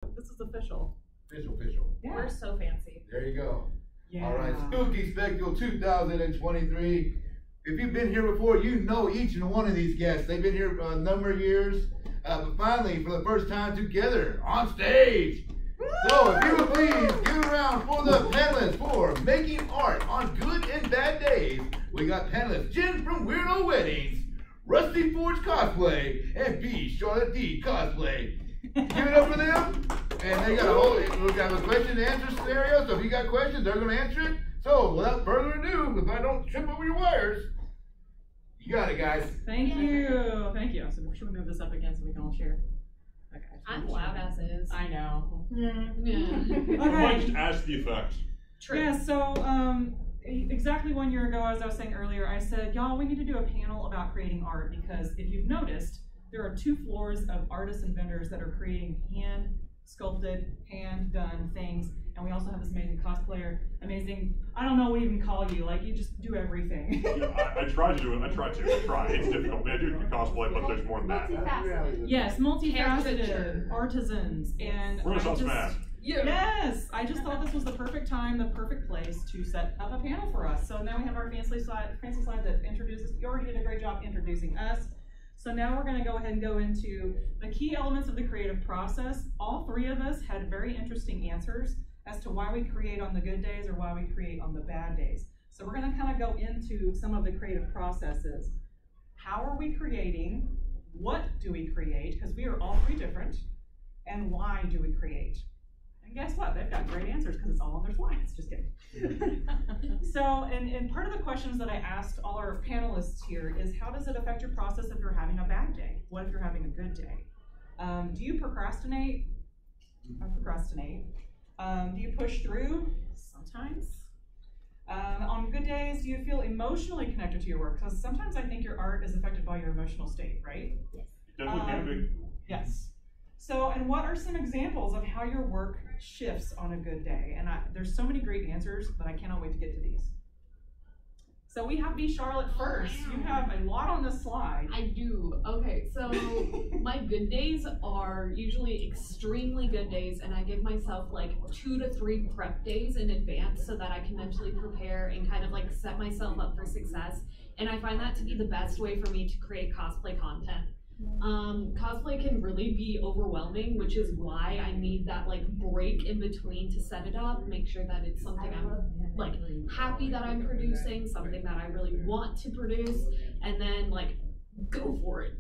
This is official. Official. Yeah. We're so fancy. There you go. Yeah. All right, Spooky Spectacle 2023. If you've been here before, you know each and one of these guests. They've been here for a number of years, but finally, for the first time together on stage. So, if you would please give it around for the panelists for making art on good and bad days. We got panelists Jen from Weirdo Weddings, Rusty Forge Cosplay, and BCharlotteD Cosplay. Give it up for them. And they got a whole, we got a question and answer scenario. So if you got questions, they're going to answer it. So without further ado, if I don't trip over your wires, you got it, guys. Thank you. Thank you. So should we move this up again so we can all share? Okay. I'm loud as is. I know. Yeah. Might just add to the effect. True. Yeah, so exactly 1 year ago, as I was saying earlier, I said, y'all, we need to do a panel about creating art because if you've noticed, there are 2 floors of artists and vendors that are creating hand-sculpted, hand-done things. And we also have this amazing cosplayer, I don't know what to even call you, like you just do everything. Yeah, I try to do it, I try. It's difficult. I do cosplay, but there's more than that. Yes, multifaceted artisans. And Renaissance man. Yes, I just thought this was the perfect time, the perfect place to set up a panel for us. So now we have our fancy slide that introduces, you already did a great job introducing us. So now we're going to go ahead and go into the key elements of the creative process. All 3 of us had very interesting answers as to why we create on the good days or why we create on the bad days. So we're going to kind of go into some of the creative processes. How are we creating? What do we create? Because we are all 3 different. And why do we create? And guess what? They've got great answers because it's all on their slides. Just kidding. So, and part of the questions that I asked all our panelists here is, how does it affect your process if you're having a bad day? What if you're having a good day? Do you procrastinate? I procrastinate. Do you push through? Sometimes. On good days, do you feel emotionally connected to your work? Because sometimes I think your art is affected by your emotional state, right? Yes. Definitely can be. Yes. So, and what are some examples of how your work shifts on a good day? And there's so many great answers, but I cannot wait to get to these. So we have BCharlotte first. You have a lot on this slide. I do. Okay, so my good days are usually extremely good days, and I give myself like 2 to 3 prep days in advance so that I can mentally prepare and kind of like set myself up for success. And I find that to be the best way for me to create cosplay content. Cosplay can really be overwhelming, which is why I need that like break in between to set it up, make sure that it's something I'm like happy that I'm producing, something that I really want to produce, and then like go for it.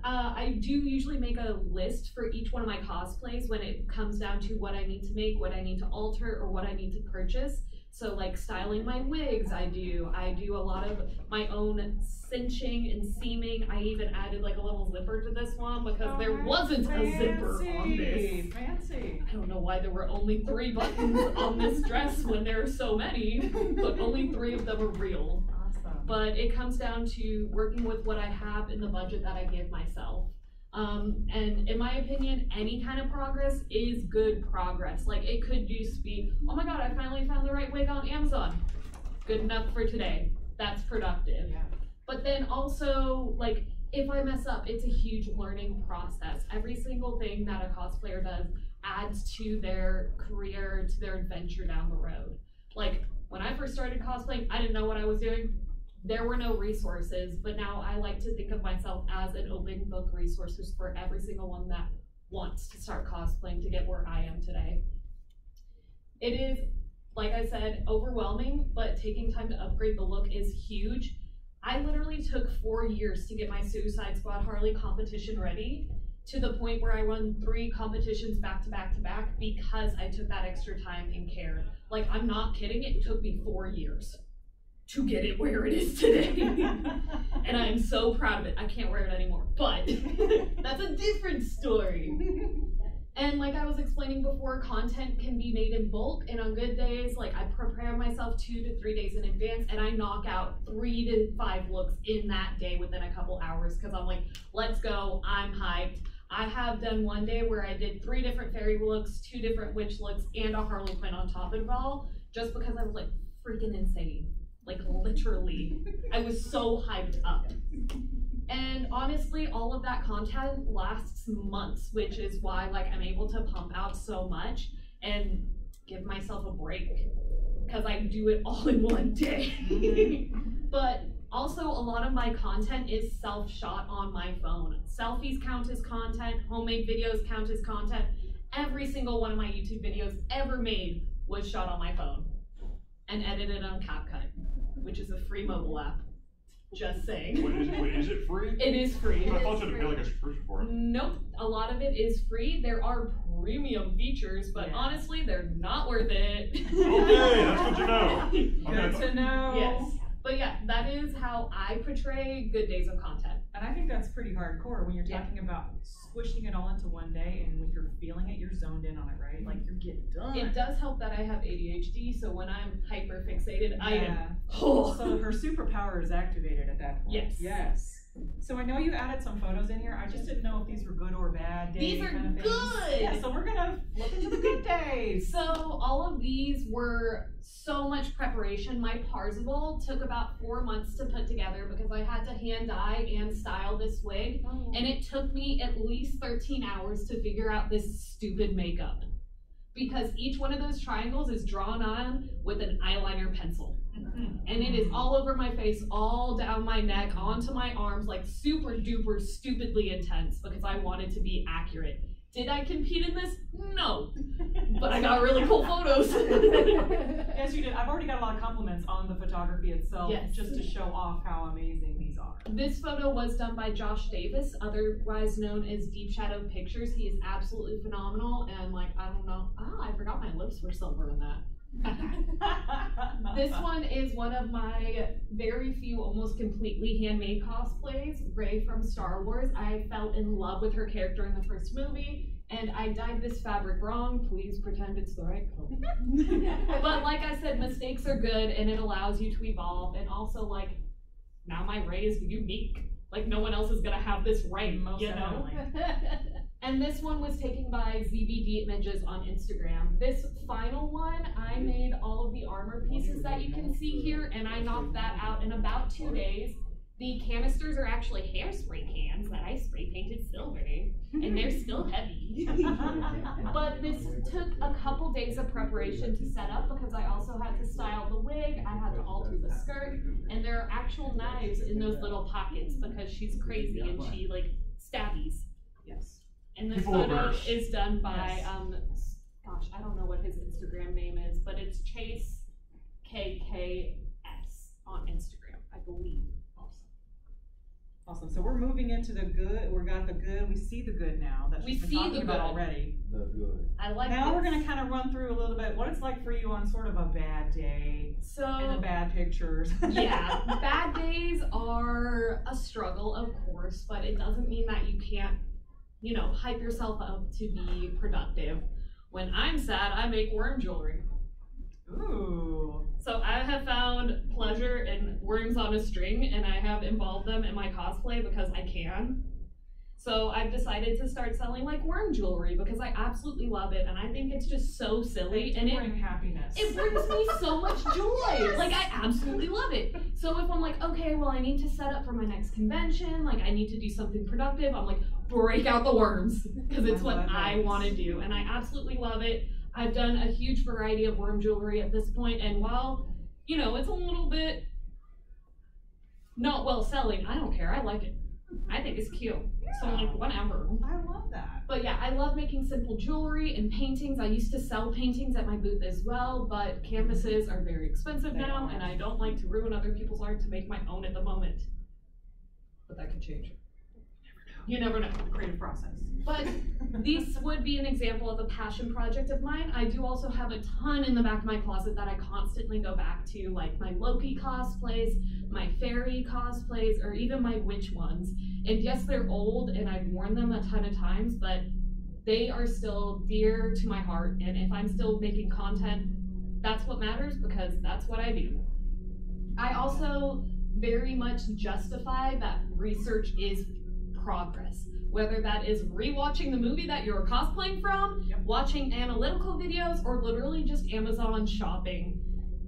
I do usually make a list for each one of my cosplays when it comes down to what I need to make, what I need to alter, or what I need to purchase. So like styling my wigs, I do a lot of my own cinching and seaming. I even added like a little zipper to this one because there wasn't a zipper on this. Fancy. I don't know why there were only 3 buttons on this dress when there are so many, but only 3 of them are real. Awesome. But it comes down to working with what I have in the budget that I give myself. And in my opinion, any kind of progress is good progress. Like it could just be, oh my god, I finally found the right wig on Amazon. Good enough for today. That's productive. Yeah. But then also, like, if I mess up, it's a huge learning process. Every single thing that a cosplayer does adds to their career, to their adventure down the road. Like, when I first started cosplaying, I didn't know what I was doing. There were no resources, but now I like to think of myself as an open book resources for every single one that wants to start cosplaying to get where I am today. It is, like I said, overwhelming, but taking time to upgrade the look is huge. I literally took 4 years to get my Suicide Squad Harley competition ready, to the point where I run 3 competitions back to back to back because I took that extra time and care. Like, I'm not kidding, it took me 4 years to get it where it is today. And I am so proud of it. I can't wear it anymore, but that's a different story. And like I was explaining before, content can be made in bulk, and on good days, like I prepare myself 2 to 3 days in advance, and I knock out 3 to 5 looks in that day within a couple hours, because I'm like, let's go, I'm hyped. I have done one day where I did 3 different fairy looks, 2 different witch looks, and a Harley Quinn on top of it all, just because I was like freaking insane. Like literally. I was so hyped up. And honestly, all of that content lasts months, which is why like I'm able to pump out so much and give myself a break because I do it all in one day. But also a lot of my content is self-shot on my phone. Selfies count as content, homemade videos count as content. Every single one of my YouTube videos ever made was shot on my phone and edited on CapCut, which is a free mobile app. Just saying. Wait, is it free? It is free. I thought you had to pay like a subscription for it. Nope, a lot of it is free. There are premium features, but honestly, they're not worth it. Okay, that's good to know. Good to know. Yes, but yeah, that is how I portray good days of content. And I think that's pretty hardcore when you're talking about squishing it all into one day, and when you're feeling it, you're zoned in on it, right? Like you're getting done. It does help that I have ADHD, so when I'm hyper fixated, I am. So her superpower is activated at that point. Yes. Yes. So I know you added some photos in here. I just didn't know if these were good or bad days. These are kind of things. good. Yeah, so we're gonna look into the good days. So all of these were so much preparation. My Parzival took about 4 months to put together because I had to hand dye and style this wig. And it took me at least 13 hours to figure out this stupid makeup. Because each one of those triangles is drawn on with an eyeliner pencil. And it is all over my face, all down my neck, onto my arms, like super duper stupidly intense because I wanted to be accurate. Did I compete in this? No. But I got really cool photos. Yes, you did. I've already got a lot of compliments on the photography itself, just to show off how amazing these are. This photo was done by Josh Davis, otherwise known as Deep Shadow Pictures. He is absolutely phenomenal, and like, I don't know, I forgot my lips were silver in that. This one is one of my very few almost completely handmade cosplays. Rey from Star Wars. I fell in love with her character in the first movie, and I dyed this fabric wrong. Please pretend it's the right color. But like I said, mistakes are good and it allows you to evolve, and also like now my Rey is unique. Like no one else is gonna have this right, Most you know? definitely. And this one was taken by ZBD Images on Instagram. This final one, I made all of the armor pieces that you can see here, and I knocked that out in about 2 days. The canisters are actually hairspray cans that I spray painted silver, and they're still heavy. But this took a couple days of preparation to set up because I also had to style the wig, I had to alter the skirt, and there are actual knives in those little pockets because she's crazy and she like stabbies. Yes. And this photo is done by, gosh, I don't know what his Instagram name is, but it's Chase KKS on Instagram, I believe. Awesome. So we're moving into the good. We got the good. We see the good now that she's been talking about already. The good. I like Now we're going to kind of run through a little bit what it's like for you on sort of a bad day and the bad pictures. Yeah, bad days are a struggle, of course, but it doesn't mean that you can't, you know, hype yourself up to be productive. When I'm sad, I make worm jewelry. Ooh. So I have found pleasure in worms on a string, and I have involved them in my cosplay because I can. So I've decided to start selling like worm jewelry because I absolutely love it, and I think it's just so silly, and it brings happiness. It brings me so much joy. Like I absolutely love it. So if I'm like, okay, well I need to set up for my next convention, like I need to do something productive, I'm like, break out the worms because it's what I want to do, and I absolutely love it. I've done a huge variety of worm jewelry at this point, and while, you know, it's a little bit not well selling, I don't care. I like it. I think it's cute. So I'm like, whatever. I love that. But yeah, I love making simple jewelry and paintings. I used to sell paintings at my booth as well, but canvases are very expensive now, and I don't like to ruin other people's art to make my own at the moment. But that could change. You never know. Creative process. But this would be an example of a passion project of mine. I do also have a ton in the back of my closet that I constantly go back to, like my Loki cosplays, my fairy cosplays, or even my witch ones. And yes, they're old and I've worn them a ton of times, but they are still dear to my heart. And if I'm still making content, that's what matters because that's what I do. I also very much justify that research is progress. Whether that is rewatching the movie that you're cosplaying from, watching analytical videos, or literally just Amazon shopping.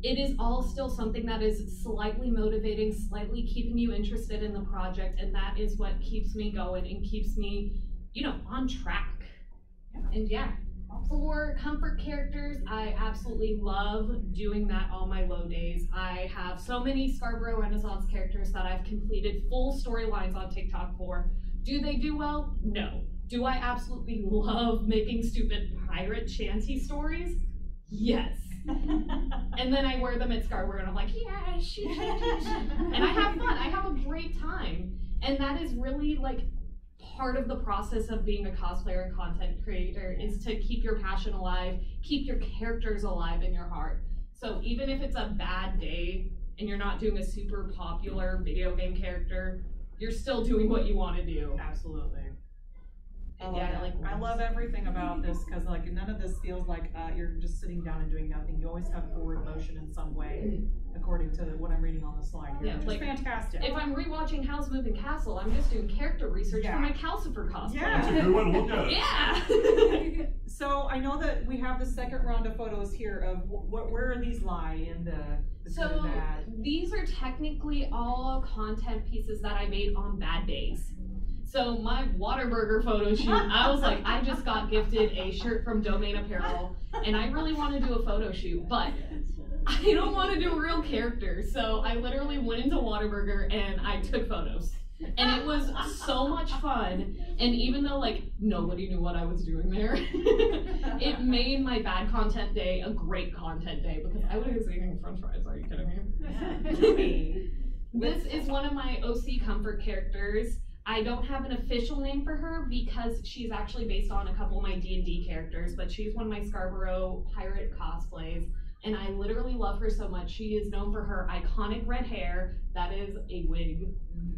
it is all still something that is slightly motivating, slightly keeping you interested in the project, and that is what keeps me going and keeps me, you know, on track. And yeah, for comfort characters, I absolutely love doing that on my low days. I have so many Scarborough Renaissance characters that I've completed full storylines on TikTok for. Do they do well? No. Do I absolutely love making stupid pirate shanty stories? Yes. And then I wear them at Scarborough and I'm like, yeah, shoot. And I have fun. I have a great time. And that is really like part of the process of being a cosplayer and content creator, is to keep your passion alive, keep your characters alive in your heart. So even if it's a bad day and you're not doing a super popular video game character, you're still doing what you want to do. Absolutely. Yeah, I love everything about this, because like none of this feels like you're just sitting down and doing nothing. You always have forward motion in some way, according to what I'm reading on the slide here. Yeah, which like, is fantastic. If I'm rewatching Howl's Moving Castle, I'm just doing character research for my Calcifer cosplay. Yeah. That's a good way to look at it. Yeah. So I know that we have the second round of photos here of where these lie in the good and bad. These are technically all content pieces that I made on bad days. So my Whataburger photo shoot, I was like, I just got gifted a shirt from Domain Apparel, and I really want to do a photo shoot, but I don't want to do a real character. So I literally went into Whataburger and I took photos. And it was so much fun. And even though like nobody knew what I was doing there, it made my bad content day a great content day, because I would have been eating french fries. Are you kidding me? This is one of my OC comfort characters. I don't have an official name for her because she's actually based on a couple of my D&D characters, but she's one of my Scarborough pirate cosplays, and I literally love her so much. She is known for her iconic red hair. That is a wig.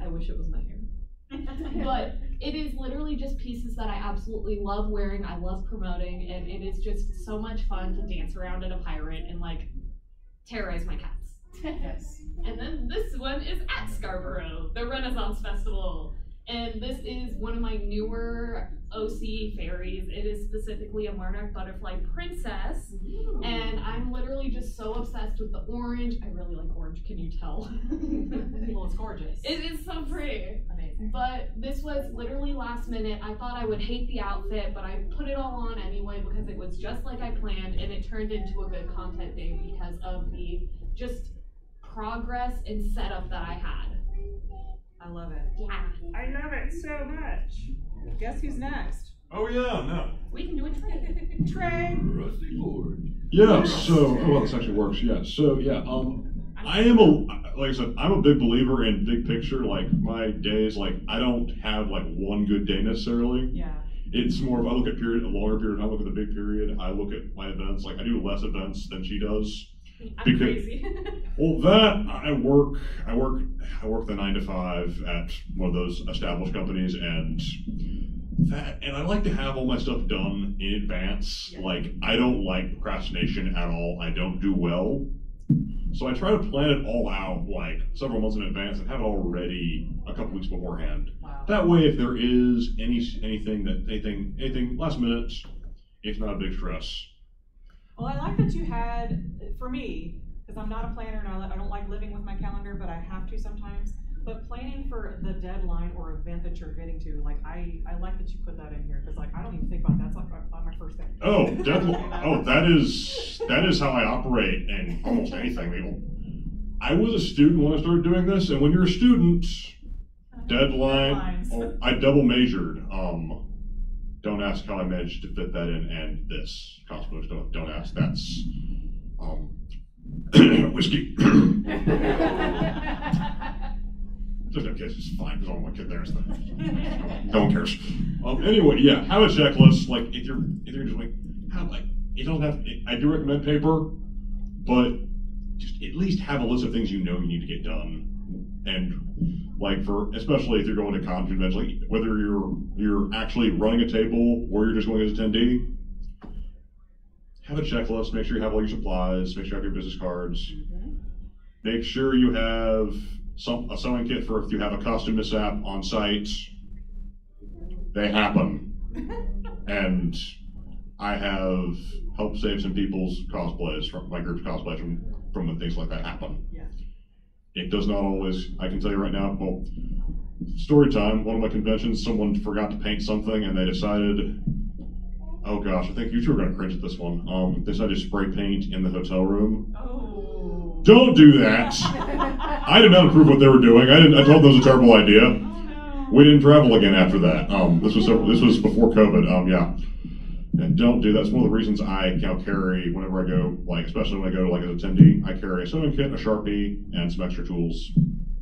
I wish it was my hair. But it is literally just pieces that I absolutely love wearing, I love promoting, and it is just so much fun to dance around in a pirate and like terrorize my cats. Yes. And then this one is at Scarborough, the Renaissance Festival. And this is one of my newer OC fairies. It is specifically a monarch butterfly princess. Ooh. And I'm literally just so obsessed with the orange. I really like orange, can you tell? Well, it's gorgeous. It is so pretty. Amazing. But this was literally last minute. I thought I would hate the outfit, but I put it all on anyway because it was just like I planned, and it turned into a good content day because of the just progress and setup that I had. I love it. Yeah. I love it so much. Guess who's next? Oh yeah, no. We can do a trade. Trey. Rusty Forge. Yeah, so, well, this actually works, yeah. So, yeah, I am like I said, I'm a big believer in big picture. Like, my days, like, I don't have, like, one good day necessarily. Yeah. It's more of, I look at a longer period, I look at the big period, I look at my events. Like, I do less events than she does. I'm crazy. Well, that, I work the 9 to 5 at one of those established companies, and I like to have all my stuff done in advance. Yeah. Like, I don't like procrastination at all. I don't do well. So I try to plan it all out like several months in advance and have it all ready a couple weeks beforehand. Wow. That way, if there is anything last minute, it's not a big stress. Well, I like that you had, for me, because I'm not a planner and I don't like living with my calendar, but I have to sometimes. But planning for the deadline or event that you're getting to, like I like that you put that in here, because like I don't even think about that. That's like my first thing. Oh, definitely. Oh, that is how I operate in almost anything. I was a student when I started doing this, and when you're a student, deadline. Oh, I double measured. Don't ask how I managed to fit that in, and this cosplayers don't ask. That's whiskey. Just in case, it's fine, because I don't want to get there and stuff. No one cares. Anyway, yeah, have a checklist. Like, if you're just like, it doesn't have. I do recommend paper, but just at least have a list of things you know you need to get done. And like especially if you're going to conventions, like whether you're actually running a table or you're just going as an attendee, have a checklist. Make sure you have all your supplies. Make sure you have your business cards. Mm-hmm. Make sure you have a sewing kit for if you have a costume mishap on site. They happen. And I have helped save some people's cosplays, from my group's cosplays, from when things like that happen. Yeah. It does not always, I can tell you right now, well, story time, one of my conventions, someone forgot to paint something and they decided, oh gosh, I think you two are going to cringe at this one. They decided to spray paint in the hotel room. Oh. Don't do that. I did not approve what they were doing. I told them it was a terrible idea. Oh, no. We didn't travel again after that. This was before COVID. Yeah. And don't do that. That's one of the reasons I now carry whenever I go, like especially when I go to like as an attendee, I carry a sewing kit, a Sharpie, and some extra tools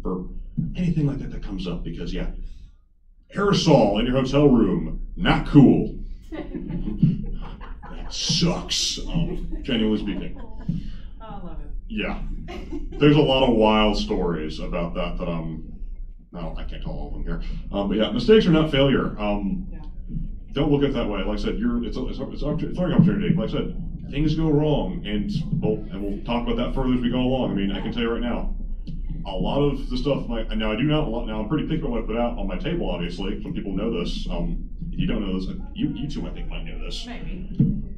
for anything like that comes up. Because yeah, aerosol in your hotel room, not cool. That sucks. Genuinely speaking. I love it. Yeah, there's a lot of wild stories about that no, I can't tell all of them here. But yeah, mistakes are not failure. Yeah. Don't look at it that way. Like I said, it's learning opportunity. Like I said, things go wrong, and we'll talk about that further as we go along. I mean, I can tell you right now, a lot of the stuff. Now I do not. Now I'm pretty picky about what I put out on my table. Obviously, some people know this. If you don't know this, you two I think might know this. Maybe.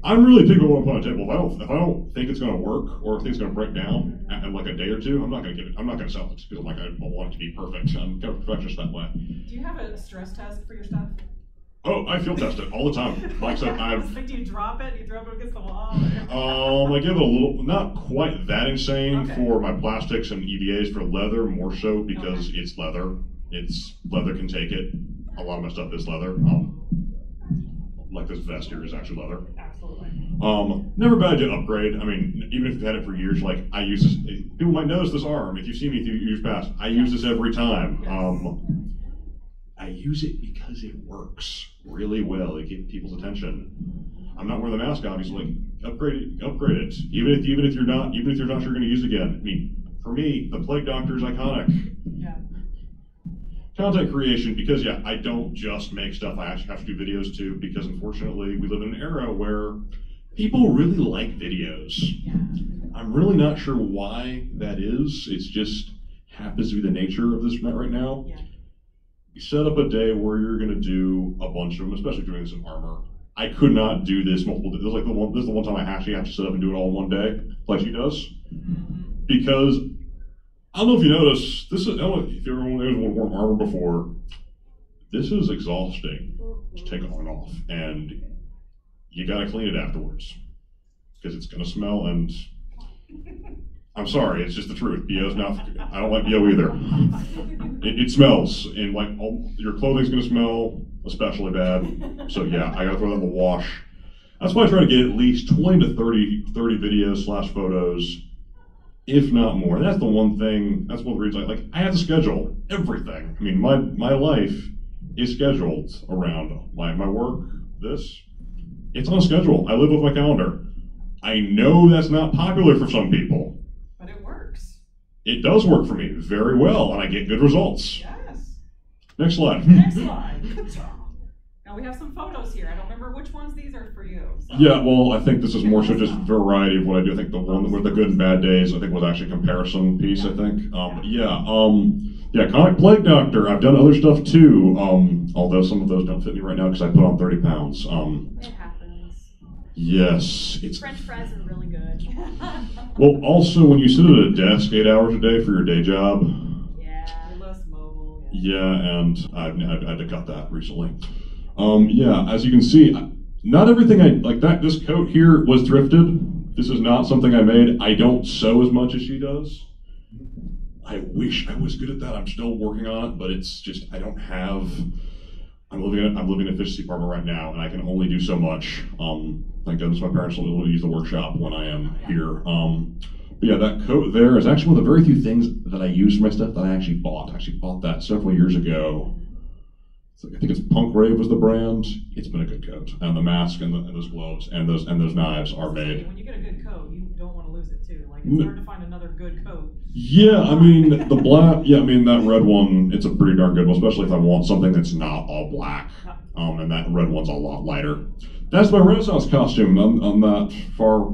I'm really picky about what I put on the table. If I don't think it's going to work, or if it's going to break down in like a day or two, I'm not going to give it. I'm not going to sell it because I'm like I want it to be perfect. I'm kind of perfectionist that way. Do you have a stress test for your stuff? Oh, I field test it all the time. Like I said, Like, do you drop it? You throw it against the wall? I give it a little, not quite that insane Okay. for my plastics and EVAs. For leather, more so because it's leather. Leather can take it. A lot of my stuff is leather. Like this vest here is actually leather. Absolutely. Never bad idea to upgrade. I mean, even if you've had it for years, like I use this. People might notice this arm. If you've seen me through years past, I use this every time. Yes. I use it because it works really well. It gets people's attention. I'm not wearing the mask, obviously. Upgrade it. Even if you're not sure you're going to use it again. I mean, for me, the Plague Doctor is iconic. Yeah. Content creation, because yeah, I don't just make stuff. I actually have to do videos too, because unfortunately, we live in an era where people really like videos. Yeah. I'm really not sure why that is. It's just happens to be the nature of this right now. Yeah. You set up a day where you're going to do a bunch of them, especially doing this in armor. I could not do this multiple days. This is the one time I actually have to set up and do it all in one day, like she does. Mm-hmm. Because, I don't know if you notice, I don't know if everyone worn armor before, this is exhausting to take on and off. And you got to clean it afterwards. Because it's going to smell and... I'm sorry, it's just the truth. BO's not. I don't like BO either. It smells, and like your clothing's gonna smell especially bad. So yeah, I gotta throw that in the wash. That's why I try to get at least 20 to 30 videos / photos, if not more. That's the one thing. That's one of the reasons I have to schedule everything. I mean, my life is scheduled around my work. It's on a schedule. I live with my calendar. I know that's not popular for some people. But it works. It does work for me very well, and I get good results. Yes. Next slide. Next slide. Good job. Now we have some photos here. I don't remember which ones these are for you. So. Yeah, well, I think this is more so just variety of what I do. I think the one with the good and bad days, I think was actually a comparison piece, I think. Comic Plague Doctor. I've done other stuff too, although some of those don't fit me right now because I put on 30 pounds. It happens. Yes, it's... French fries are really good. Well, also, when you sit at a desk 8 hours a day for your day job... Yeah. You're less mobile. Yeah, and I've had to cut that recently. As you can see, not everything this coat here was thrifted. This is not something I made. I don't sew as much as she does. I wish I was good at that. I'm still working on it, but it's just, I don't have... I'm living in an efficiency apartment right now, and I can only do so much. Thank goodness my parents will use the workshop when I am here. But yeah, that coat there is actually one of the very few things that I use for my stuff that I actually bought. I actually bought that several years ago. I think it's Punk Rave was the brand. It's been a good coat, and the mask and those gloves and those knives are made. When you get a good coat, you don't want to lose it too. Like it's hard to find another good coat. Yeah, I mean the black. Yeah, I mean that red one. It's a pretty darn good one, especially if I want something that's not all black. And that red one's a lot lighter. That's my Renaissance costume on that far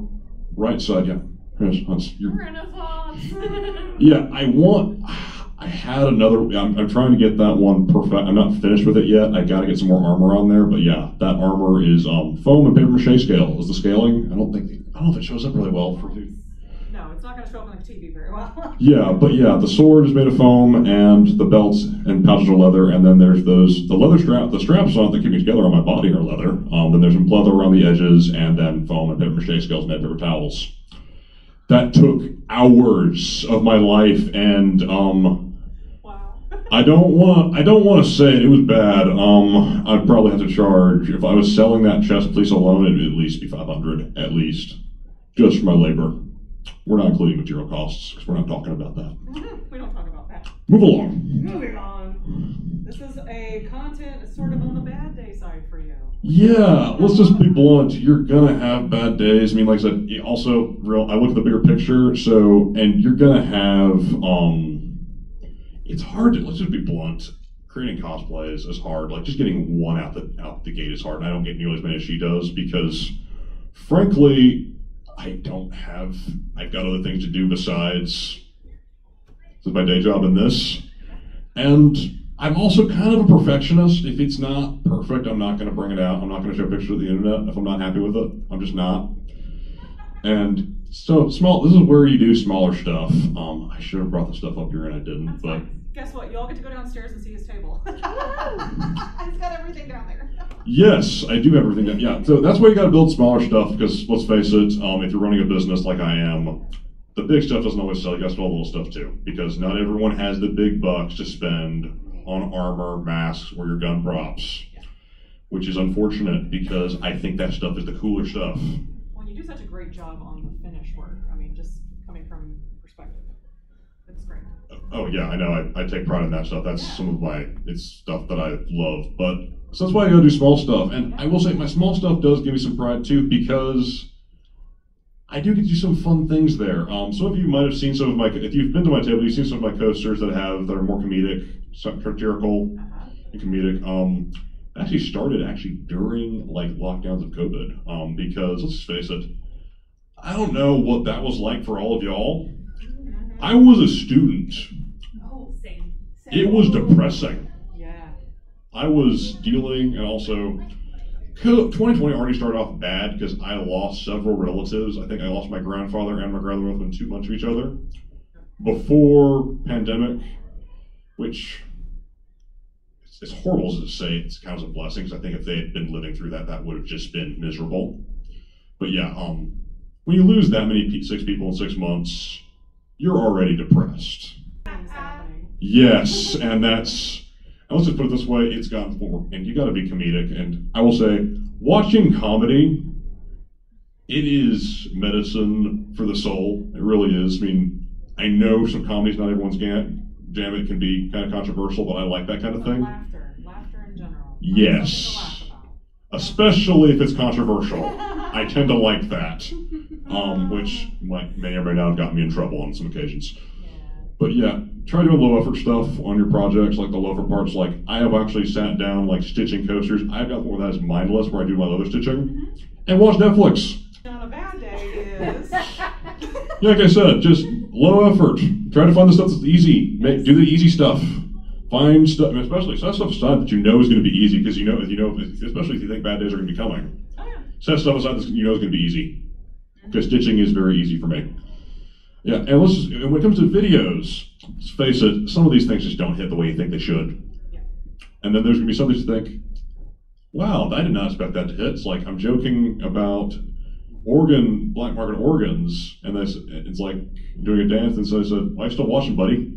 right side. Yeah, Renaissance. yeah, I I had another. I'm trying to get that one perfect. I'm not finished with it yet. I got to get some more armor on there. But yeah, that armor is foam and paper mache scale. Is the scaling? I don't know if it shows up really well for you. No, it's not going to show up on the TV very well. Yeah, but yeah, the sword is made of foam, and the belts and pouches are leather, and then there's the leather strap. The straps on it that keep me together on my body are leather. Then there's some leather around the edges, and then foam and paper mache scales made paper towels. That took hours of my life, and Wow. I don't want to say it was bad. I'd probably have to charge, if I was selling that chest piece alone, it'd at least be $500 at least, just for my labor. We're not including material costs because we're not talking about that. We don't talk about that. Move along. Moving on. This is a content sort of on the bad day side for you. Yeah, let's just be blunt. You're gonna have bad days. I mean, like I said, also I look at the bigger picture. And you're gonna have. It's hard to. Let's just be blunt. Creating cosplays is hard. Like just getting one out the gate is hard. And I don't get nearly as many as she does because, frankly, I've got other things to do besides my day job and this. And I'm also kind of a perfectionist. If it's not perfect, I'm not going to bring it out. I'm not going to show pictures of the internet if I'm not happy with it. I'm just not. And so this is where you do smaller stuff. I should have brought the stuff up here and I didn't. That's but fine. Guess what? You all get to go downstairs and see his table. He's got everything down there. Yes, I do have everything done. Yeah, so that's why you got to build smaller stuff because let's face it, if you're running a business like I am, the big stuff doesn't always sell. You got to sell the little stuff too because not everyone has the big bucks to spend on armor, masks, or your gun props, which is unfortunate because I think that stuff is the cooler stuff. Well, you do such a great job on the finish work. I mean, just coming from perspective. It's great. Oh yeah, I know. I take pride in that stuff. That's it's stuff that I love. But so that's why I gotta do small stuff. And I will say my small stuff does give me some pride too because I do get to do some fun things there. Some of you might have seen some of if you've been to my table, you've seen some of my coasters that are more comedic, satirical, and comedic. Actually started during lockdowns of COVID. Because let's face it, I don't know what that was like for all of y'all. I was a student. Oh, same. It was depressing. Yeah. I was dealing, and also 2020 already started off bad because I lost several relatives. I think I lost my grandfather and my grandmother within 2 months of each other before pandemic, which it's horrible to say. It's kind of a blessing because I think if they had been living through that, that would have just been miserable. But yeah, when you lose that many 6 people in 6 months, you're already depressed. Yes, and let's just put it this way, it's gotten forward, and you gotta be comedic, and I will say, watching comedy, it is medicine for the soul, it really is. I mean, I know some comedies, not everyone's jam, it can be kind of controversial, but I like that kind of thing. Laughter in general. Yes, especially if it's controversial. I tend to like that. Which may or may not have gotten me in trouble on some occasions. But yeah, try doing low effort stuff on your projects, like the loafer parts. Like I have actually sat down stitching coasters. I've got one that is mindless where I do my leather stitching and watch Netflix. On a bad day is Yeah, like I said, just low effort. Try to find the stuff that's easy. Do the easy stuff. Find stuff, especially set stuff aside that you know is going to be easy because you know, especially if you think bad days are going to be coming. Oh, yeah. Set stuff aside that you know is going to be easy. Because stitching is very easy for me. Yeah, and when it comes to videos, let's face it, some of these things just don't hit the way you think they should. Yeah. And then there's going to be something to think, wow, I did not expect that to hit. It's like I'm joking about black market organs, and it's like doing a dance, and so I said, well, I'm still watching, buddy.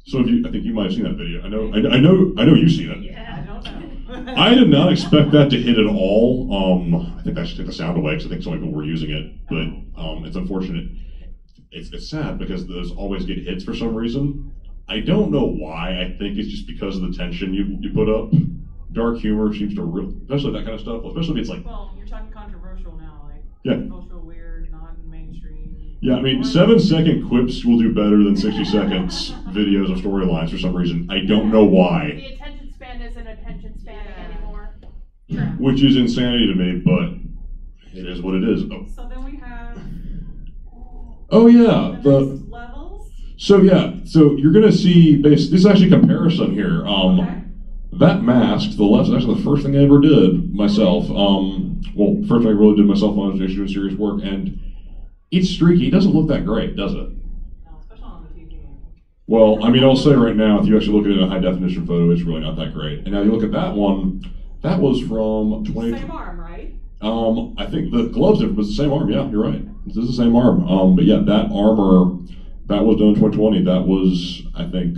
Some of you, I think you might have seen that video. I know you've seen it. Yeah, I don't know. I did not expect that to hit at all. I think I should take the sound away because I think so many people were using it, but it's unfortunate. It's sad because those always get hits for some reason. I don't know why. I think it's just because of the tension you put up. Dark humor seems to especially that kind of stuff. Especially if it's like. Well, you're talking controversial now, yeah. Controversial, weird, non-mainstream. Yeah, I mean, 7-second quips will do better than 60 seconds videos of storylines for some reason. I don't know why. The attention span isn't attention span anymore. Which is insanity to me, but it is what it is. So then we have. Oh yeah, the next levels. So yeah, so you're gonna see this is actually a comparison here. Okay. That mask to the left is actually the first thing I ever did myself. Well, first thing I really did myself when I was actually doing serious work, and it's streaky. It doesn't look that great, does it? No, especially on the TV. Well, I mean, I'll say right now, if you actually look at it in a high definition photo, it's really not that great. And now you look at that one, that was from 20. Same arm, right? I think the gloves different, but it's the same arm. Yeah, you're right. This is the same arm. But yeah, that armor, that was done in 2020. That was, I think,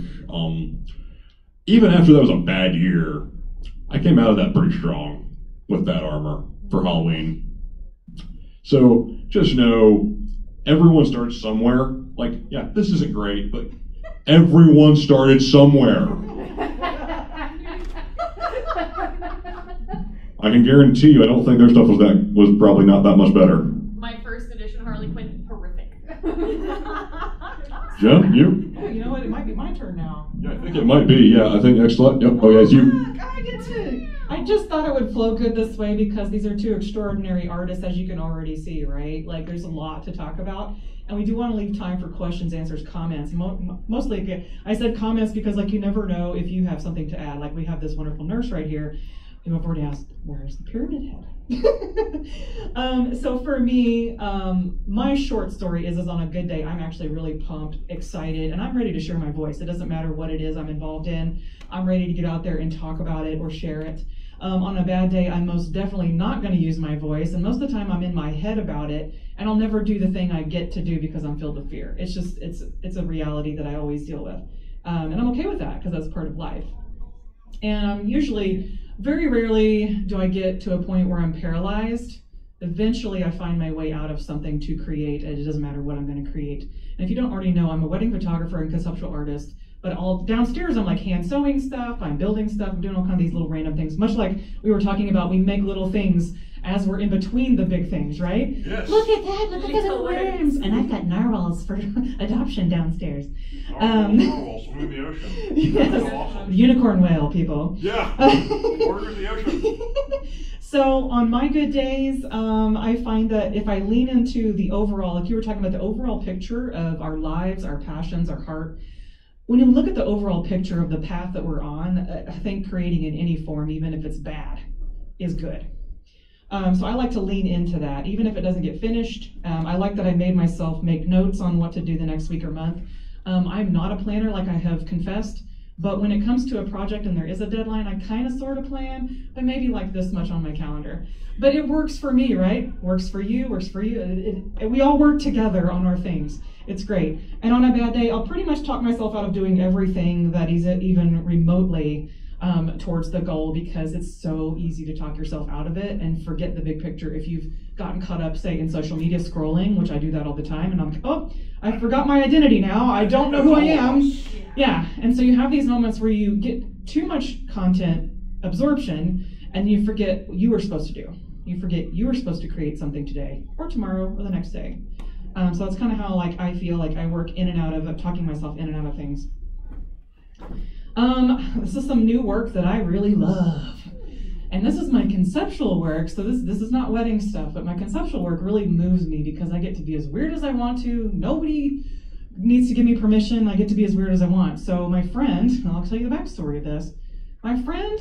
even after that was a bad year, I came out of that pretty strong with that armor for Halloween. So just know, everyone starts somewhere. Like, yeah, this isn't great, but everyone started somewhere. I can guarantee you, I don't think their stuff was probably not that much better. My first edition Harley Quinn, horrific. Jen, you? Oh, you know what? It might be my turn now. Yeah, I think it might be. Yeah, I think next slide. Yep. Oh, yeah, it's you. Look, I get to. I just thought it would flow good this way because these are two extraordinary artists, as you can already see, right? Like, there's a lot to talk about. And we do want to leave time for questions, answers, comments. Mostly, again, I said comments because, like, you never know if you have something to add. Like, we have this wonderful nurse right here who I've already asked, where's the pyramid head? So for me, my short story is on a good day, I'm actually really pumped, excited, and I'm ready to share my voice. It doesn't matter what it is I'm involved in. I'm ready to get out there and talk about it or share it. On a bad day, I'm most definitely not going to use my voice, and most of the time I'm in my head about it, and I'll never do the thing I get to do because I'm filled with fear. It's just, it's a reality that I always deal with. And I'm okay with that because that's part of life. And usually, very rarely do I get to a point where I'm paralyzed. Eventually, I find my way out of something to create, and it doesn't matter what I'm going to create. And if you don't already know, I'm a wedding photographer and conceptual artist, but all downstairs, I'm like hand sewing stuff, I'm building stuff, I'm doing all kinds of these little random things. Much like we were talking about, we make little things as we're in between the big things, right? Yes. Look at that, look at the worms. And I've got narwhals for adoption downstairs. Narwhals swim in the ocean. Yes. That's awesome. Unicorn whale, people. Yeah. Order in the ocean. So on my good days, I find that if I lean into the overall, like you were talking about the overall picture of our lives, our passions, our heart, when you look at the overall picture of the path that we're on, I think creating in any form, even if it's bad, is good. So I like to lean into that, even if it doesn't get finished. I like that I made myself make notes on what to do the next week or month. I'm not a planner, like I have confessed, but when it comes to a project and there is a deadline, I kind of sort of plan, but maybe like this much on my calendar. But it works for me, right? Works for you, works for you. We all work together on our things. It's great. And on a bad day, I'll pretty much talk myself out of doing everything that is even remotely towards the goal, because it's so easy to talk yourself out of it and forget the big picture if you've gotten caught up, say, in social media scrolling, which I do that all the time, and I'm like, oh, I forgot my identity now. I don't know who I am. Yeah, and so you have these moments where you get too much content absorption and you forget what you were supposed to do. You forget you were supposed to create something today or tomorrow or the next day. So that's kind of how I feel like I work in and out of talking myself in and out of things. This is some new work that I really love. And this is my conceptual work, so this is not wedding stuff, but my conceptual work really moves me because I get to be as weird as I want to. Nobody needs to give me permission. I get to be as weird as I want. So my friend, and I'll tell you the backstory of this, my friend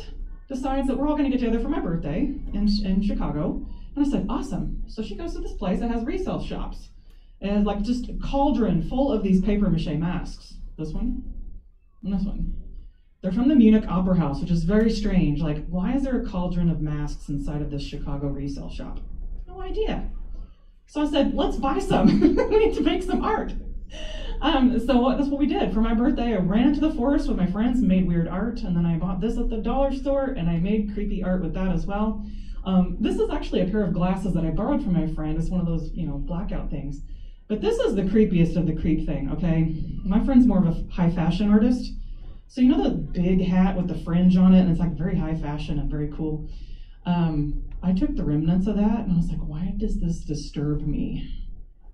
decides that we're all going to get together for my birthday in Chicago. And I said, awesome. So she goes to this place that has resale shops. It has like just a cauldron full of these paper mache masks. This one and this one. They're from the Munich Opera House, which is very strange. Like, why is there a cauldron of masks inside of this Chicago resale shop? No idea. So I said, let's buy some. We need to make some art. So that's what we did. For my birthday, I ran into the forest with my friends and made weird art, and then I bought this at the dollar store, and I made creepy art with that as well. This is actually a pair of glasses that I borrowed from my friend. It's one of those, blackout things. But this is the creepiest of the creep thing, okay? My friend's more of a high fashion artist. So you know the big hat with the fringe on it, and it's like very high fashion and very cool. I took the remnants of that, and I was like, why does this disturb me?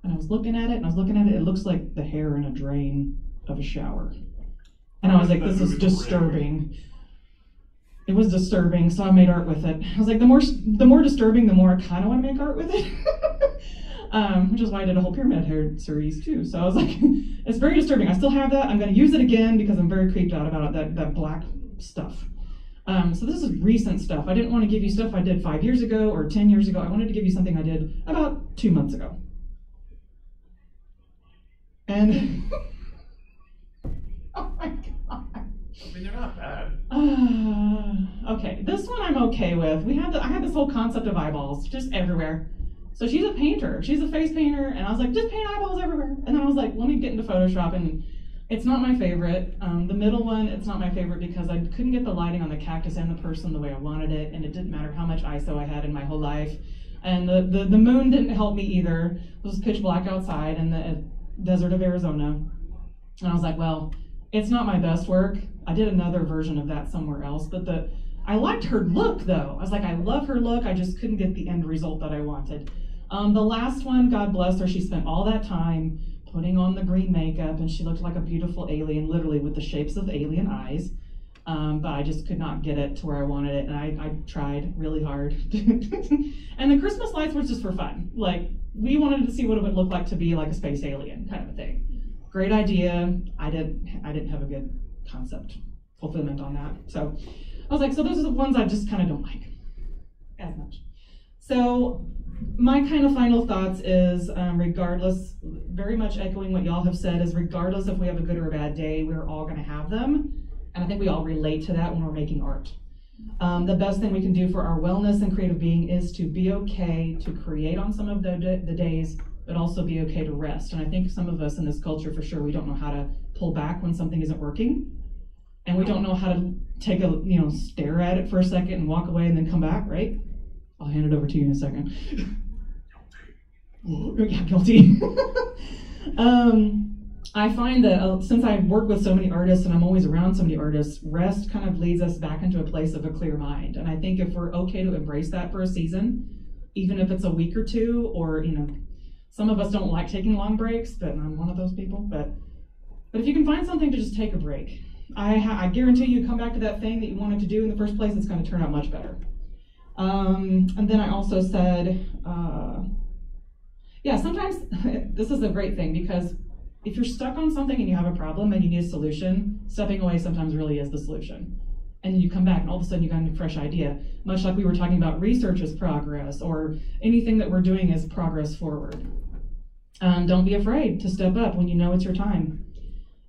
And I was looking at it, it looks like the hair in a drain of a shower. And I was like, this is disturbing. It was disturbing, so I made art with it. I was like, the more disturbing, the more I kind of want to make art with it. which is why I did a whole pyramid hair series too. So I was like, it's very disturbing. I still have that. I'm going to use it again because I'm very creeped out about it, that black stuff. So this is recent stuff. I didn't want to give you stuff I did 5 years ago or 10 years ago. I wanted to give you something I did about 2 months ago. And oh my god. I mean, they're not bad. Okay, this one I'm okay with. I had this whole concept of eyeballs just everywhere. So she's a painter. She's a face painter, and I was like, just paint eyeballs everywhere. And then I was like, let me get into Photoshop, and it's not my favorite. The middle one, it's not my favorite because I couldn't get the lighting on the cactus and the person the way I wanted it, and it didn't matter how much ISO I had in my whole life. And the moon didn't help me either. It was pitch black outside in the desert of Arizona. And I was like, well, it's not my best work. I did another version of that somewhere else, but I liked her look though. I was like, I love her look, I just couldn't get the end result that I wanted. The last one, God bless her, she spent all that time putting on the green makeup and she looked like a beautiful alien, literally with the shapes of alien eyes. But I just could not get it to where I wanted it, and I tried really hard. And the Christmas lights were just for fun. Like, we wanted to see what it would look like to be like a space alien kind of a thing. Great idea. I didn't have a good concept fulfillment on that. So I was like, so those are the ones I just kind of don't like as much. So my kind of final thoughts is, regardless, very much echoing what y'all have said, is regardless if we have a good or a bad day, we're all going to have them. And I think we all relate to that when we're making art. The best thing we can do for our wellness and creative being is to be okay to create on some of the days, but also be okay to rest. And I think some of us in this culture, for sure, we don't know how to pull back when something isn't working. And we don't know how to take a, stare at it for a second and walk away and then come back, right? I'll hand it over to you in a second. Yeah, guilty. I find that since I work with so many artists and I'm always around so many artists, rest kind of leads us back into a place of a clear mind. And I think if we're okay to embrace that for a season, even if it's a week or two, or, some of us don't like taking long breaks, but I'm one of those people. But if you can find something to just take a break, I guarantee you come back to that thing that you wanted to do in the first place, it's going to turn out much better. And then I also said, sometimes this is a great thing, because if you're stuck on something and you have a problem and you need a solution, stepping away sometimes really is the solution. And then you come back and all of a sudden you got a new fresh idea. Much like we were talking about research as progress, or anything that we're doing is progress forward. Don't be afraid to step up when you know it's your time.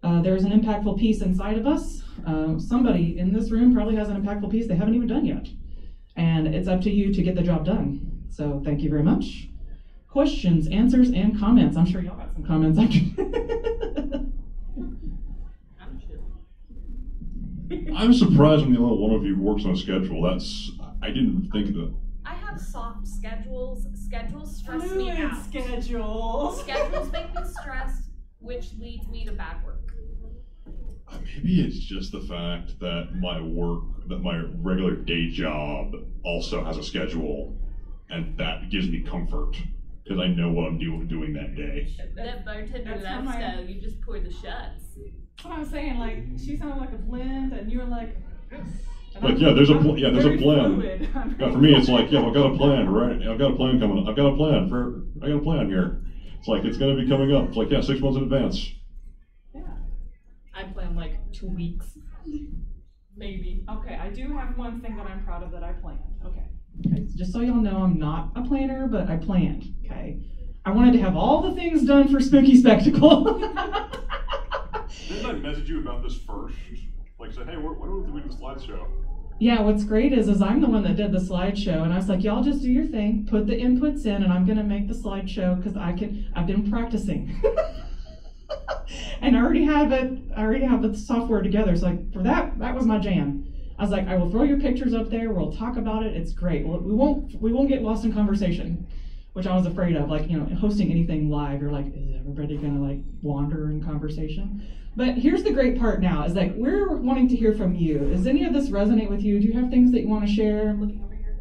There's an impactful piece inside of us. Somebody in this room probably has an impactful piece they haven't even done yet. And it's up to you to get the job done. So thank you very much. Questions, answers, and comments. I'm sure y'all got some comments after. I'm surprised when the only one of you works on a schedule. I didn't think of that. I have soft schedules. Schedules stress me out. Schedules make me stressed, which leads me to bad work. Maybe it's just the fact that my regular day job also has a schedule, and that gives me comfort because I know what I'm doing that day. That bartender lifestyle, you just pour the shots. That's what I'm saying. Like, she sounded like a blend, and you were like, like, there's a plan. Yeah, for me, it's like, I've got a plan, right? I've got a plan coming up. I got a plan here. It's like, it's going to be coming up. It's like, 6 months in advance. Yeah. I plan like 2 weeks, maybe. Okay, I do have one thing that I'm proud of that I planned. Okay. Just so y'all know, I'm not a planner, but I planned, okay? I wanted to have all the things done for Spooky Spectacle. Didn't I message you about this first? Like, say, hey, when are we doing the slideshow? Yeah, what's great is I'm the one that did the slideshow, and I was like, y'all just do your thing, put the inputs in, and I'm gonna make the slideshow because I've been practicing. And I already have the software together. So like, for that was my jam. I was like, I will throw your pictures up there, we'll talk about it, it's great. Well, we won't get lost in conversation, which I was afraid of. Like, hosting anything live, you're like, is everybody gonna like wander in conversation? But here's the great part now, is like, we're wanting to hear from you. Does any of this resonate with you? Do you have things that you want to share? I'm looking over here.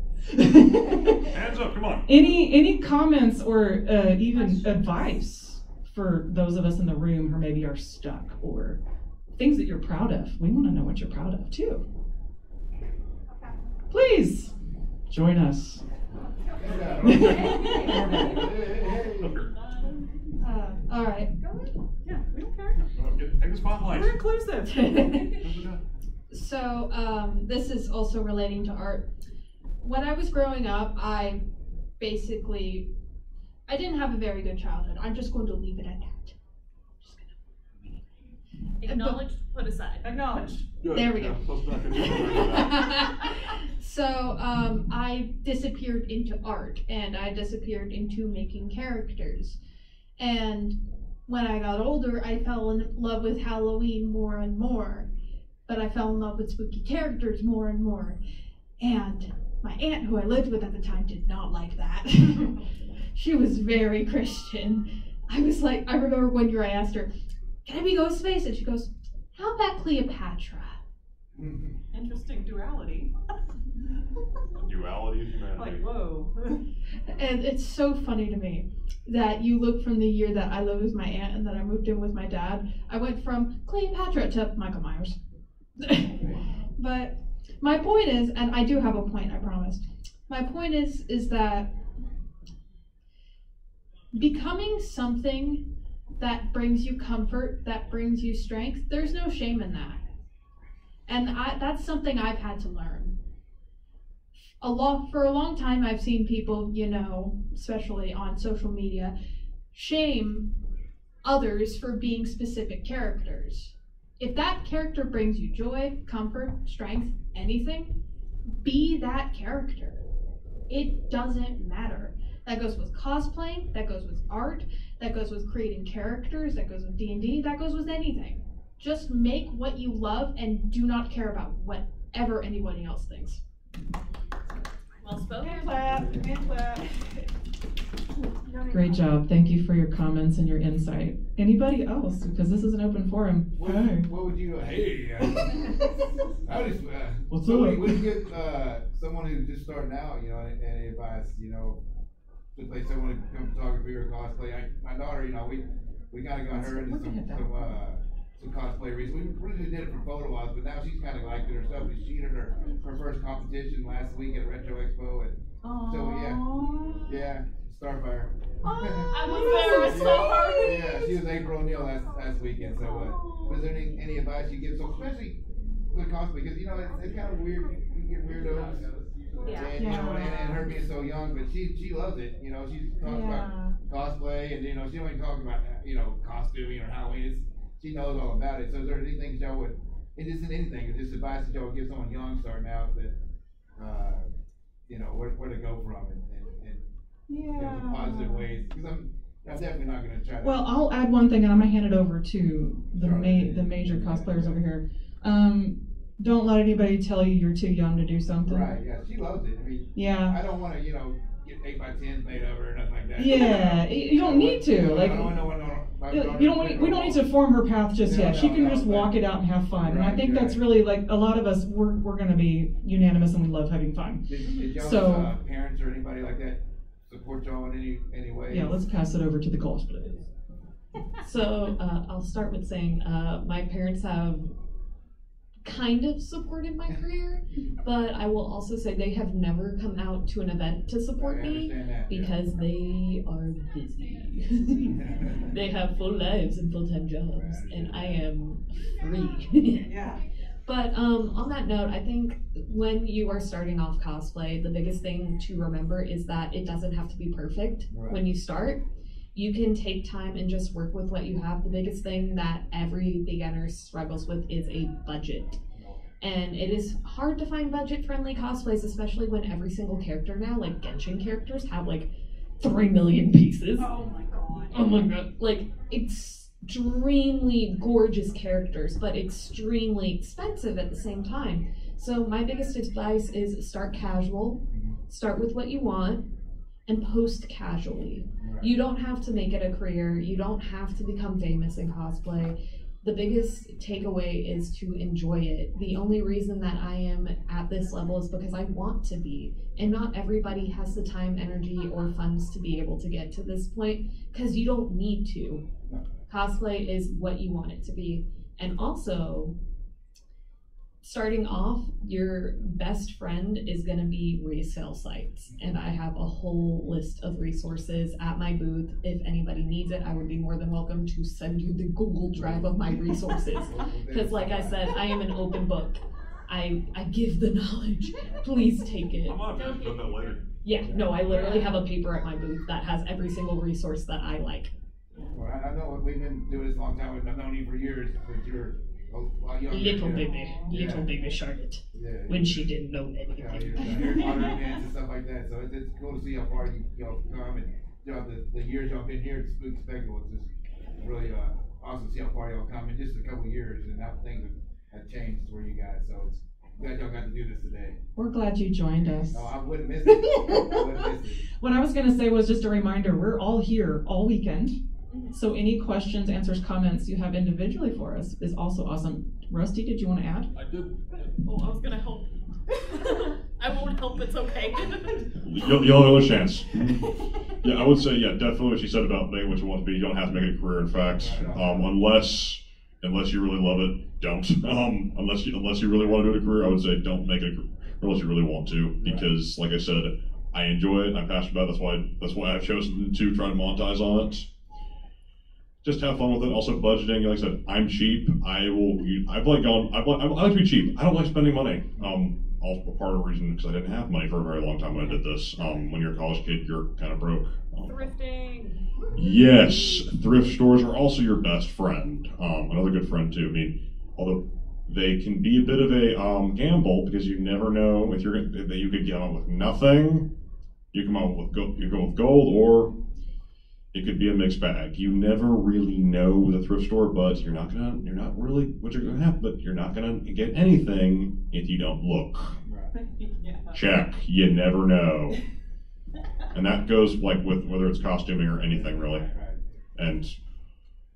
Hands up, come on. Any comments or even advice for those of us in the room who maybe are stuck, or things that you're proud of? We want to know what you're proud of too. Please join us. All right. Go ahead. Yeah, we don't care. Take the spotlight. We're inclusive. So this is also relating to art. When I was growing up, I didn't have a very good childhood. I'm just going to leave it at that. Acknowledged, put aside. Acknowledged. Good. There we go. Let's not continue with that. So I disappeared into art, and I disappeared into making characters. And when I got older, I fell in love with Halloween more and more. But I fell in love with spooky characters more and more. And my aunt, who I lived with at the time, did not like that. She was very Christian. I remember one year I asked her, "Can I be Ghostface?" And she goes, "How about Cleopatra?" Interesting duality. Duality of humanity. Like, whoa. And it's so funny to me that you look from the year that I lived with my aunt and then I moved in with my dad. I went from Cleopatra to Michael Myers. But my point is, and I do have a point, I promise. My point is that becoming something that brings you comfort, that brings you strength, there's no shame in that. And that's something I've had to learn. For a long time, I've seen people, especially on social media, shame others for being specific characters. If that character brings you joy, comfort, strength, anything, be that character. It doesn't matter. That goes with cosplaying, that goes with art, that goes with creating characters, that goes with D&D, that goes with anything. Just make what you love and do not care about whatever anybody else thinks. Well spoken. Hand clap. Hand clap. Great job. Thank you for your comments and your insight. Anybody else? Because this is an open forum. What would you? Hey, What's so up? what do you give someone who's just starting out? Any advice? Just like someone who become photography or cosplay. My daughter, we kind of got her into some cosplay recently. We originally did it for photo ops, but now she's kind of liked it herself. She did her first competition last week at Retro Expo, and so yeah, Starfire. I was there. It's so hard. Yeah, she was April O'Neil last weekend. So, was there any advice you give? So, especially with cosplay, because it's kind of weird. You get weirdos. Yeah. And, and her being so young, but she loves it. She talks about cosplay, and she don't even talk about costuming or Halloween. She knows all about it. So is there anything y'all would? It isn't anything. It's just advice that y'all would give someone young starting out that where to go from and the positive ways. Because I'm definitely not going to try to. Well, I'll add one thing, and I'm gonna hand it over to the major cosplayers over here. Don't let anybody tell you you're too young to do something. Right, yeah, she loves it. I mean, I don't want to, get 8x10s made of her or nothing like that. Yeah, you don't need to. We don't need to form her path just yet. She can just walk it out and have fun. And I think that's really like a lot of us. We're gonna be unanimous, and we love having fun. Did y'all's parents or anybody like that support y'all in any way? Yeah, let's pass it over to the cosplayers. So I'll start with saying my parents have kind of supported my career, but I will also say they have never come out to an event to support me because they are busy. They have full lives and full-time jobs, and I am free. Yeah. But on that note, I think when you are starting off cosplay, the biggest thing to remember is that it doesn't have to be perfect when you start. You can take time and just work with what you have. The biggest thing that every beginner struggles with is a budget. And it is hard to find budget-friendly cosplays, especially when every single character now, like Genshin characters, have like 3 million pieces. Oh my god. Oh my god. Like, extremely gorgeous characters, but extremely expensive at the same time. So my biggest advice is start casual, start with what you want, and post casually. You don't have to make it a career. You don't have to become famous in cosplay. The biggest takeaway is to enjoy it. The only reason that I am at this level is because I want to be. And not everybody has the time, energy, or funds to be able to get to this point, because you don't need to. Cosplay is what you want it to be. And also, starting off, your best friend is going to be resale sites. And I have a whole list of resources at my booth. If anybody needs it, I would be more than welcome to send you the Google Drive of my resources. Because like I said, I am an open book. I give the knowledge. Please take it. I'm gonna have to put that later. Yeah, no, I literally have a paper at my booth that has every single resource that I like. Well, I know we've been doing this a long time. I've known you for years, but you're a lot younger. Little baby Charlotte, when she didn't know anything. You're modern events and stuff like that. So it's cool to see how far y'all come, and throughout the years y'all been here at Spook Spectacle. It's just really awesome to see how far y'all come in just a couple years and how things have changed for you guys. So it's glad y'all got to do this today. We're glad you joined us. No, I wouldn't miss it. What I was going to say was just a reminder, we're all here all weekend. So any questions, answers, comments you have individually for us is also awesome. Rusty, did you want to add? I did. Oh, I was gonna help. I won't help, it's okay. You'll have a chance. Yeah, I would say, yeah, definitely what she said about being what you want to be. You don't have to make it a career, in fact. Unless you really love it, don't. Unless you really want to do it a career, I would say don't make it a career unless you really want to. Because, like I said, I enjoy it. I'm passionate about it. That's why I've chosen to try to monetize on it. Just have fun with it. Also, budgeting. Like I said, I'm cheap. I like to be cheap. I don't like spending money. Also part of the reason because I didn't have money for a very long time when I did this. When you're a college kid, you're kind of broke. Thrifting. Yes, thrift stores are also your best friend. Another good friend too. I mean, although they can be a bit of a gamble because you never know if you could get on with nothing. You come out with you go with gold, or it could be a mixed bag. You never really know with a thrift store, but you're not gonna get anything if you don't look. Yeah. Check. You never know. And that goes like with whether it's costuming or anything really. And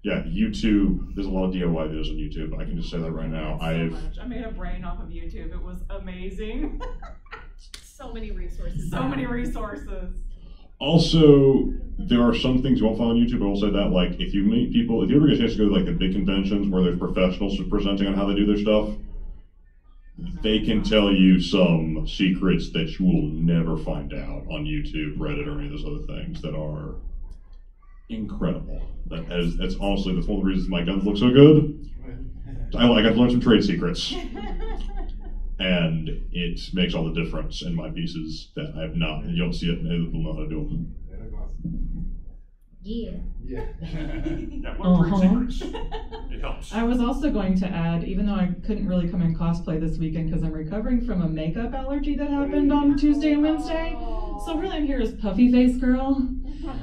yeah, YouTube, there's a lot of DIY videos on YouTube. I can just say that right now. I made a brain off of YouTube. It was amazing. So many resources. So many resources. Also, there are some things you won't find on YouTube. I will say that, like, if you meet people, if you ever get a chance to go to like the big conventions where there's professionals presenting on how they do their stuff, they can tell you some secrets that you will never find out on YouTube, Reddit, or any of those other things that are incredible. That's honestly, that's one of the reasons my guns look so good. I got to learn some trade secrets. And it makes all the difference in my pieces that I have not. You don't see it, and other people know how to do them. Yeah. Yeah, what trade secrets? It helps. I was also going to add, even though I couldn't really come in cosplay this weekend because I'm recovering from a makeup allergy that happened on Tuesday and Wednesday. So really I'm here as Puffy Face Girl.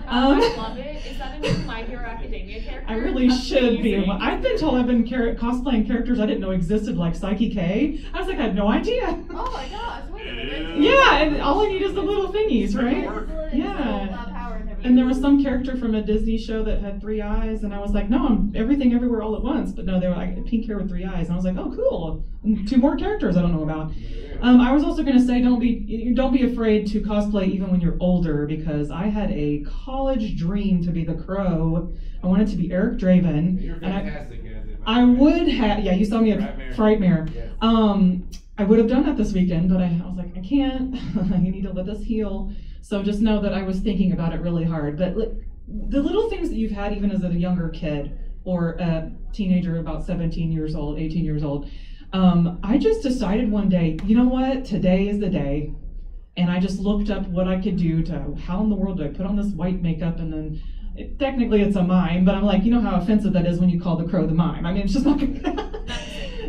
I love it. Is that a new My Hero Academia character? I really should be. I've been told I've been cosplaying characters I didn't know existed, like Psyche K. I was like, I had no idea. Oh my gosh, wait a minute. Yeah, and all I need is the little thingies, right? Yeah. And there was some character from a Disney show that had 3 eyes, and I was like, no, I'm everything everywhere all at once. But no, they were like pink hair with 3 eyes, and I was like, oh, cool. And 2 more characters I don't know about. I was also going to say, don't be afraid to cosplay even when you're older, because I had a college dream to be the Crow. I wanted to be Eric Draven. You're fantastic. I would have. Yeah, you saw me at Frightmare. Yes. I would have done that this weekend, but I was like, I can't. I need to let this heal. So just know that I was thinking about it really hard. But the little things that you've had even as a younger kid or a teenager about 17 years old, 18 years old, I just decided one day, you know what, today is the day. And I just looked up what I could do to, how in the world do I put on this white makeup, and then technically it's a mime, but I'm like, you know how offensive that is when you call the Crow the mime. I mean, it's just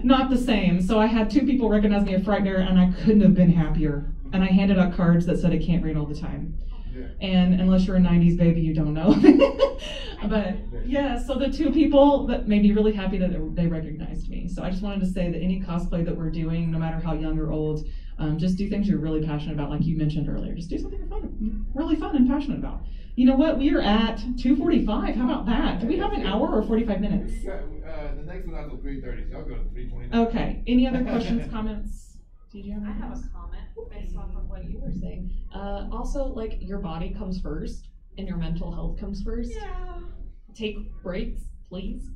not the same. So I had 2 people recognize me at Frightmare, and I couldn't have been happier. And I handed out cards that said I can't read all the time. Yeah. And unless you're a 90s baby, you don't know. But yeah, so the 2 people that made me really happy that they recognized me. So I just wanted to say that any cosplay that we're doing, no matter how young or old, just do things you're really passionate about, like you mentioned earlier. Just do something you're really fun and passionate about. You know what? We are at 2:45. How about that? Do we have an hour or 45 minutes? The next one until 3:30, so I'll go to 3:29. Okay. Any other questions, comments? Did you have I have a comment based off of what you were saying. Also, like, your body comes first and your mental health comes first. Yeah. Take breaks, please.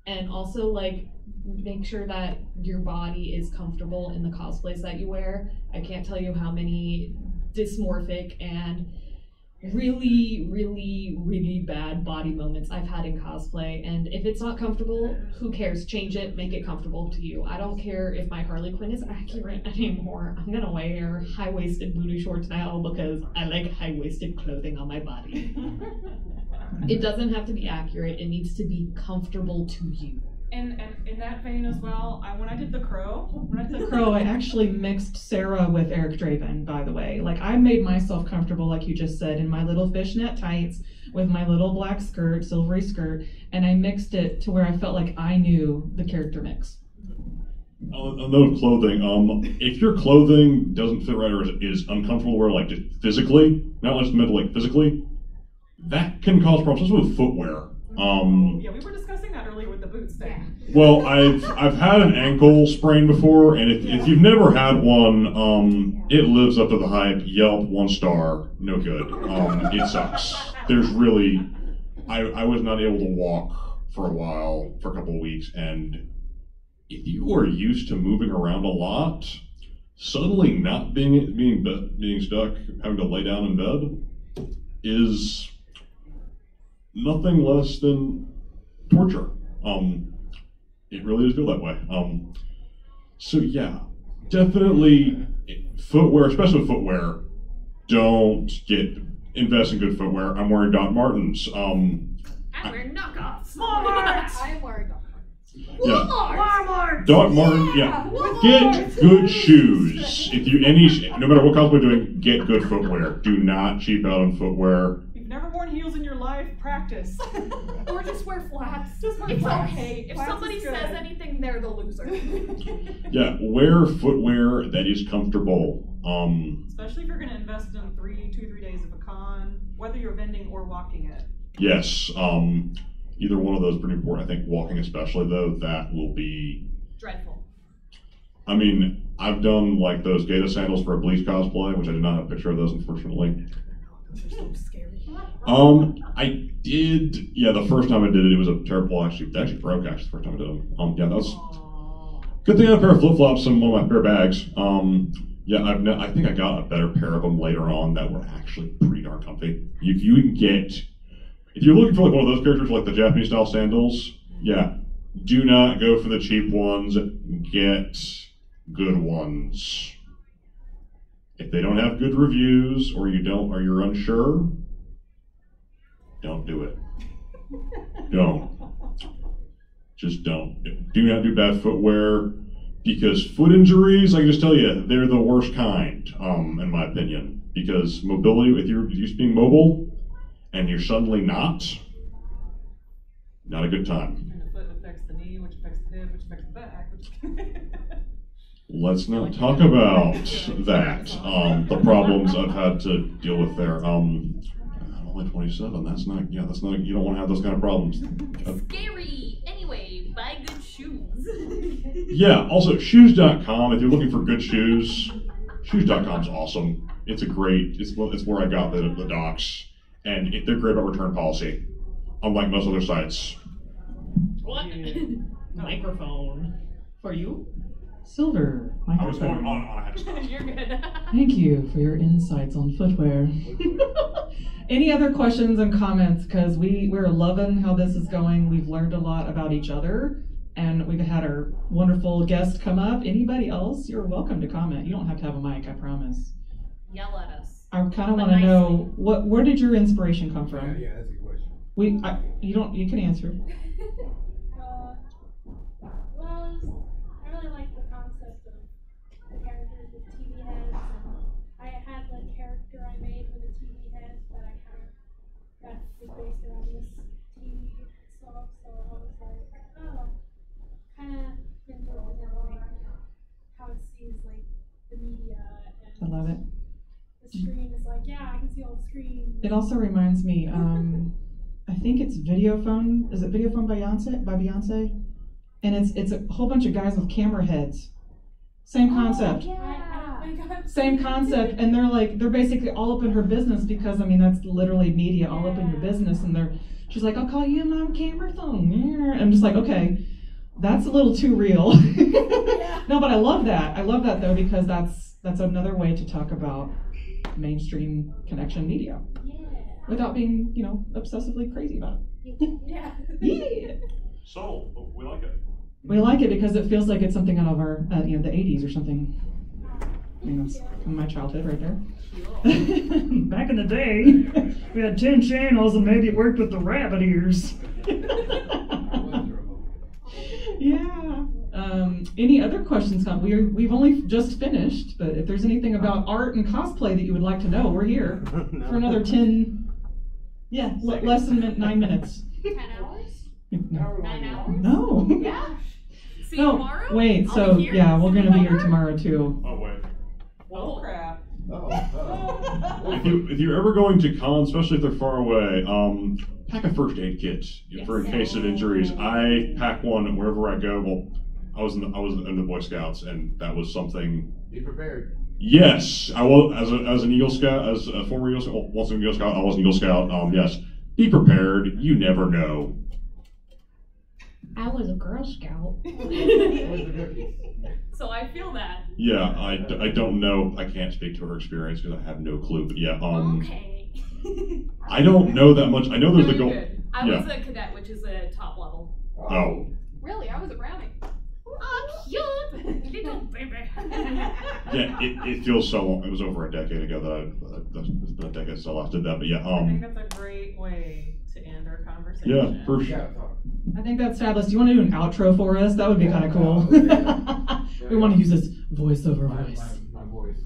and also like make sure that your body is comfortable in the cosplays that you wear. I can't tell you how many dysmorphic and really, really, really bad body moments I've had in cosplay, and if it's not comfortable, who cares? Change it, make it comfortable to you. I don't care if my Harley Quinn is accurate anymore. I'm gonna wear high-waisted booty shorts now because I like high-waisted clothing on my body. It doesn't have to be accurate, it needs to be comfortable to you. And in that vein as well, when I did the Crow, I actually mixed Sarah with Eric Draven, by the way. Like, I made myself comfortable, like you just said, in my little fishnet tights with my little black skirt, silvery skirt, and I mixed it to where I felt like I knew the character mix. On a note of clothing, if your clothing doesn't fit right or is uncomfortable to wear, like just physically, not just mentally, like physically, that can cause problems, especially with footwear. Yeah, we were discussing that earlier with the boots thing. Well, I've had an ankle sprain before, and if you've never had one, it lives up to the hype. Yelp, 1 star, no good. It sucks. There's really, I was not able to walk for a while, for a couple of weeks, and if you are used to moving around a lot, suddenly not being stuck, having to lay down in bed, is nothing less than torture. It really does feel that way. So yeah, definitely footwear, especially footwear, don't invest in good footwear. I'm wearing Doc Martens. I'm wearing knockoffs. I'm wearing Doc Martens. Yeah. Doc Martens, yeah. Get good shoes. No matter what cosplay you're doing, get good footwear. Do not cheap out on footwear. Never worn heels in your life, practice. Or just wear flats. It's okay. If somebody says anything, they're the loser. Yeah, wear footwear that is comfortable. Especially if you're going to invest in 2-3 days of a con, whether you're vending or walking it. Yes, either one of those is pretty important. I think walking especially, though, that will be dreadful. I mean, I've done like those Gator sandals for a Bleach cosplay, which I did not have a picture of those, unfortunately. Those are so scary. I did, yeah, the first time I did it, it was a terrible, they actually broke, the first time I did them. Yeah, that was, good thing I had a pair of flip-flops in one of my spare bags. Yeah, I think I got a better pair of them later on that were actually pretty darn comfy. You can get, if you're looking for like one of those characters, like the Japanese style sandals, yeah, do not go for the cheap ones, get good ones. If they don't have good reviews, or you're unsure, don't do it. Don't. Just don't. Do not do bad footwear, because foot injuries, I can just tell you, they're the worst kind, in my opinion. Because mobility, if you're used to being mobile, and you're suddenly not a good time. And the foot affects the knee, which affects the hip, which affects the back. Let's not talk about that. The problems I've had to deal with there. I'm only 27. That's not. You don't want to have those kind of problems. Scary. Anyway, buy good shoes. Yeah. Also, shoes.com. If you're looking for good shoes, shoes.com's awesome. It's where I got the docs, and they're great about return policy, unlike most other sites. What? Microphone for you. Silver I was going microphone. on. I had to stop. You're good. Thank you for your insights on footwear. Any other questions and comments? Because we're loving how this is going. We've learned a lot about each other, and we've had our wonderful guest come up. Anybody else? You're welcome to comment. You don't have to have a mic, I promise. Yell at us. I kind of want to know where did your inspiration come from? Yeah, that's a good question. You can answer. Well, I really like the concept of the characters with TV heads. And I had the character I made with a TV head that I kind of got based around this TV stuff. So I was like, oh, kind of enjoying how it sees like the media. And I love it. the screen is like, yeah, I can see all the screen. It also reminds me, I think it's Videophone. Is it Videophone by Beyonce? And it's a whole bunch of guys with camera heads. Same concept. I Same concept, and they're basically all up in her business because I mean that's literally media all up in your business, and she's like, I'll call you on my camera phone. And I'm just like, okay, that's a little too real. No, but I love that. I love that though because that's another way to talk about mainstream connection media without being, obsessively crazy about it. Yeah. So, we like it. We like it because it feels like it's something out of our, the 80s or something. It's from my childhood right there. Back in the day, we had 10 channels and maybe it worked with the rabbit ears. Yeah. Any other questions? We've only just finished, but if there's anything about art and cosplay that you would like to know, we're here for another 10, less than 9 minutes. 10 hours? 9 hours? No. Yeah. See you No, tomorrow? wait, I'll so be here. yeah, we're gonna be here tomorrow too. Oh, wait. Oh crap. If you're ever going to cons, especially if they're far away, pack a first aid kit for in case of injuries. I pack one wherever I go. Well, I was in the Boy Scouts, and that was something. Be prepared. Yes, I was as an Eagle Scout, as a former Eagle Scout. Well, once an Eagle Scout, I was an Eagle Scout. Yes, be prepared. You never know. I was a Girl Scout. So I feel that. Yeah, I don't know. I can't speak to her experience because I have no clue. But yeah, Okay. I don't know that much. I know there's No, the goal. you're good. I was a cadet, which is a top level. Oh. Really? I was a brownie. Oh, cute little baby. Yeah, it feels so long. It was over a decade ago that it's been a decade since I last did that. But yeah, I think that's a great way to end our conversation. Yeah, for sure. I think that's fabulous. Do you want to do an outro for us? That would be kind of cool. We want to use this voiceover voice. My voice.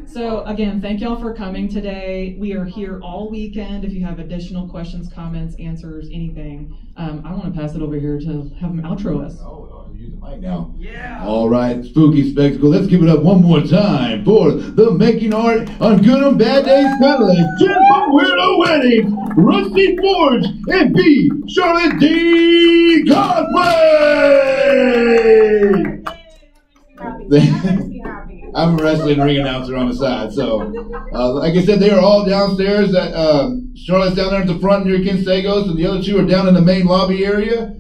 So again, thank y'all for coming today. We are here all weekend. If you have additional questions, comments, answers, anything, I want to pass it over here to have them outro us. Oh, use the mic now. Yeah. All right, spooky spectacle. Let's give it up one more time for the Making Art on Good and Bad Days Cuddling. Jen from Weirdo Weddings, Rusty Forge, and BCharlotteD Cosplay. I'm a wrestling ring announcer on the side, so like I said, they are all downstairs. Charlotte's down there at the front near Ken Sagos, and the other two are down in the main lobby area.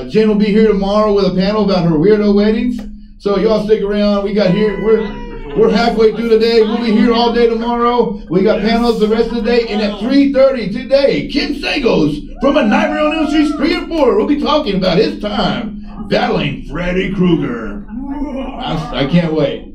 Jen will be here tomorrow with a panel about her weirdo weddings. So y'all stick around. We're halfway through the day. We'll be here all day tomorrow. We got panels the rest of the day, and at 3:30 today, Ken Sagos from A Nightmare on Elm Street 3 and 4 will be talking about his time battling Freddy Krueger. I can't wait.